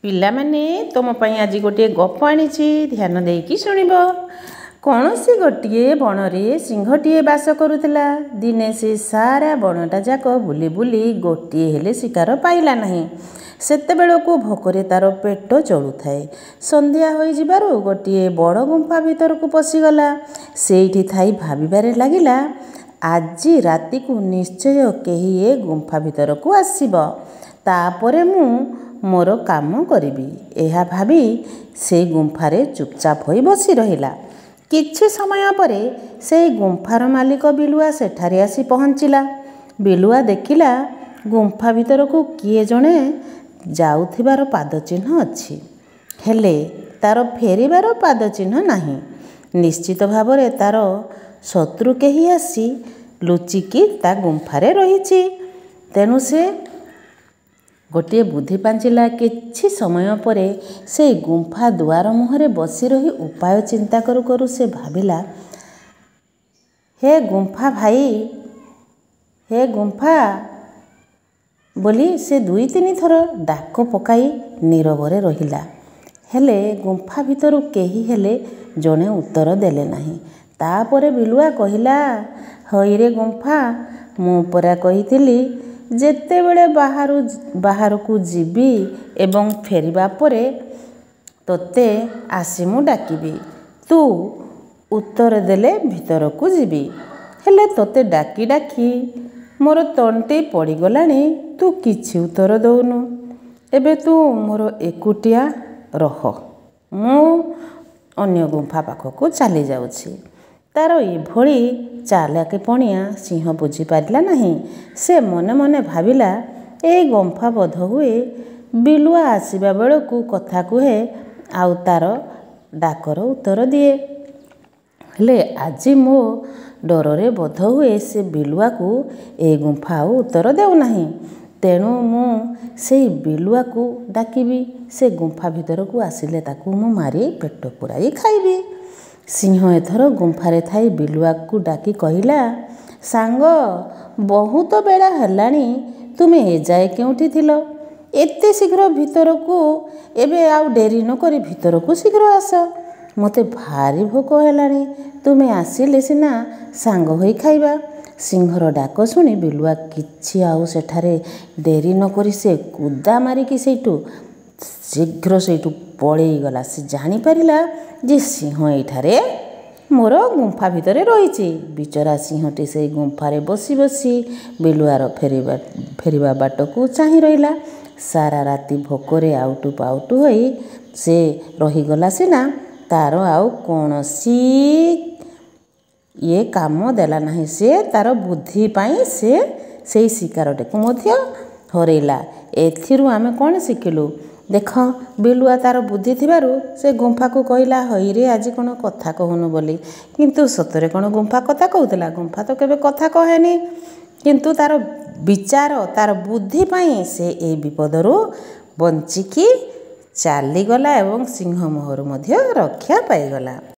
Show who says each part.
Speaker 1: ପିଲାମାନେ ତୁମ ପାଇଁ ଆଜି ଗୋଟିଏ ଗପ ଆଣିଛି, ଧ୍ୟାନ ଦେଇକି ଶୁଣିବ। କୌଣସି ଗୋଟିଏ ବଣରେ ସିଂହଟିଏ ବାସ କରୁଥିଲା। ଦିନେ ସେ ସାରା ବଣଟା ଯାକ ବୁଲି ବୁଲି ଗୋଟିଏ ହେଲେ ଶିକାର ପାଇଲା ନାହିଁ। ସେତେବେଳକୁ ଭୋକରେ ତାର ପେଟ ଚଳୁଥାଏ। ସନ୍ଧ୍ୟା ହୋଇଯିବାରୁ ଗୋଟିଏ ବଡ଼ ଗୁମ୍ଫା ଭିତରକୁ ପଶିଗଲା। ସେଇଠି ଥାଇ ଭାବିବାରେ ଲାଗିଲା, ଆଜି ରାତିକୁ ନିଶ୍ଚୟ କେହି ଏ ଗୁମ୍ଫା ଭିତରକୁ ଆସିବ। ତାପରେ ମୁଁ ମୋର କାମ କରିବି। ଏହା ଭାବି ସେ ଗୁମ୍ଫାରେ ଚୁପଚାପ ହୋଇ ବସି ରହିଲା। କିଛି ସମୟ ପରେ ସେହି ଗୁମ୍ଫାର ମାଲିକ ବିଲୁଆ ସେଠାରେ ଆସି ପହଞ୍ଚିଲା। ବିଲୁଆ ଦେଖିଲା ଗୁମ୍ଫା ଭିତରକୁ କିଏ ଜଣେ ଯାଉଥିବାର ପାଦଚିହ୍ନ ଅଛି, ହେଲେ ତାର ଫେରିବାର ପାଦଚିହ୍ନ ନାହିଁ। ନିଶ୍ଚିତ ଭାବରେ ତାର ଶତ୍ରୁ କେହି ଆସି ଲୁଚିକି ତା ଗୁମ୍ଫାରେ ରହିଛି। ତେଣୁ ସେ ଗୋଟିଏ ବୁଦ୍ଧି ପାଞ୍ଚିଲା। କିଛି ସମୟ ପରେ ସେଇ ଗୁମ୍ଫା ଦୁଆର ମୁହଁରେ ବସି ରହି ଉପାୟ ଚିନ୍ତା କରୁ କରୁ ସେ ଭାବିଲା, ହେ ଗୁମ୍ଫା ଭାଇ, ହେ ଗୁମ୍ଫା ବୋଲି ସେ 2-3 ଥର ଡାକ ପକାଇ ନୀରବରେ ରହିଲା। ହେଲେ ଗୁମ୍ଫା ଭିତରୁ କେହି ହେଲେ ଜଣେ ଉତ୍ତର ଦେଲେ ନାହିଁ। ତାପରେ ବିଲୁଆ କହିଲା, ହଇରେ ଗୁମ୍ଫା, ମୁଁ ପରା କହିଥିଲି ଯେତେବେଳେ ବାହାରକୁ ଯିବି ଏବଂ ଫେରିବା ପରେ ତୋତେ ଆସି ମୁଁ ଡାକିବି। ତୁ ଉତ୍ତର ଦେଲେ ଭିତରକୁ ଯିବି। ହେଲେ ତୋତେ ଡାକି ଡାକି ମୋର ତଣ୍ଟି ପଡ଼ିଗଲାଣି, ତୁ କିଛି ଉତ୍ତର ଦେଉନୁ। ଏବେ ତୁ ମୋର ଏକୁଟିଆ ରହ, ମୁଁ ଅନ୍ୟ ଗୁମ୍ଫା ପାଖକୁ ଚାଲି ଯାଉଛି। ତାର ଏଭଳି ଚାଲାକିପଣିଆ ସିଂହ ବୁଝିପାରିଲା ନାହିଁ। ସେ ମନେ ମନେ ଭାବିଲା, ଏଇ ଗୁମ୍ଫା ବୋଧହୁଏ ବିଲୁଆ ଆସିବା ବେଳକୁ କଥା କୁହେ ଆଉ ତାର ଡାକର ଉତ୍ତର ଦିଏ। ହେଲେ ଆଜି ମୋ ଡରରେ ବୋଧହୁଏ ସେ ବିଲୁଆକୁ ଏ ଗୁମ୍ଫା ଆଉ ଉତ୍ତର ଦେଉନାହିଁ। ତେଣୁ ମୁଁ ସେଇ ବିଲୁଆକୁ ଡାକିବି। ସେ ଗୁମ୍ଫା ଭିତରକୁ ଆସିଲେ ତାକୁ ମୁଁ ମାରି ପେଟ ପୁରାଇ ଖାଇବି। ସିଂହ ଏଥର ଗୁମ୍ଫାରେ ଥାଇ ବିଲୁଆକୁ ଡାକି କହିଲା, ସାଙ୍ଗ, ବହୁତ ବେଳା ହେଲାଣି, ତୁମେ ଏଯାଏ କେଉଁଠି ଥିଲ? ଏତେ ଶୀଘ୍ର ଭିତରକୁ ଏବେ ଆଉ ଡେରି ନ କରି ଭିତରକୁ ଶୀଘ୍ର ଆସ। ମୋତେ ଭାରି ଭୋକ ହେଲାଣି। ତୁମେ ଆସିଲେ ସିନା ସାଙ୍ଗ ହୋଇ ଖାଇବା। ସିଂହର ଡାକ ଶୁଣି ବିଲୁଆ କିଛି ଆଉ ସେଠାରେ ଡେରି ନ କରି ସେ କୁଦା ମାରିକି ଶୀଘ୍ର ସେଇଠୁ ପଳେଇଗଲା। ସେ ଜାଣିପାରିଲା ଯେ ସିଂହ ଏଇଠାରେ ମୋର ଗୁମ୍ଫା ଭିତରେ ରହିଛି। ବିଚରା ସିଂହଟି ସେଇ ଗୁମ୍ଫାରେ ବସି ବସି ବିଲୁଆର ଫେରିବା ବାଟକୁ ଚାହିଁ ରହିଲା। ସାରା ରାତି ଭୋକରେ ଆଉଟୁ ପାଉଟୁ ହୋଇ ସେ ରହିଗଲା ସିନା, ତାର ଆଉ କୌଣସି କାମ ଦେଲା ନାହିଁ। ସେ ତାର ବୁଦ୍ଧି ପାଇଁ ସେ ସେଇ ଶିକାରଟିକୁ ମଧ୍ୟ ହରେଇଲା। ଏଥିରୁ ଆମେ କ'ଣ ଶିଖିଲୁ? ଦେଖ, ବିଲୁଆ ତାର ବୁଦ୍ଧି ଥିବାରୁ ସେ ଗୁମ୍ଫାକୁ କହିଲା, ହଇରେ ଆଜି କ'ଣ କଥା କହୁନୁ ବୋଲି। କିନ୍ତୁ ସତରେ କ'ଣ ଗୁମ୍ଫା କଥା କହୁଥିଲା? ଗୁମ୍ଫା ତ କେବେ କଥା କହେନି। କିନ୍ତୁ ତାର ବିଚାର, ତାର ବୁଦ୍ଧି ପାଇଁ ସେ ଏହି ବିପଦରୁ ବଞ୍ଚିକି ଚାଲିଗଲା ଏବଂ ସିଂହ ମୁହଁରୁ ମଧ୍ୟ ରକ୍ଷା ପାଇଗଲା।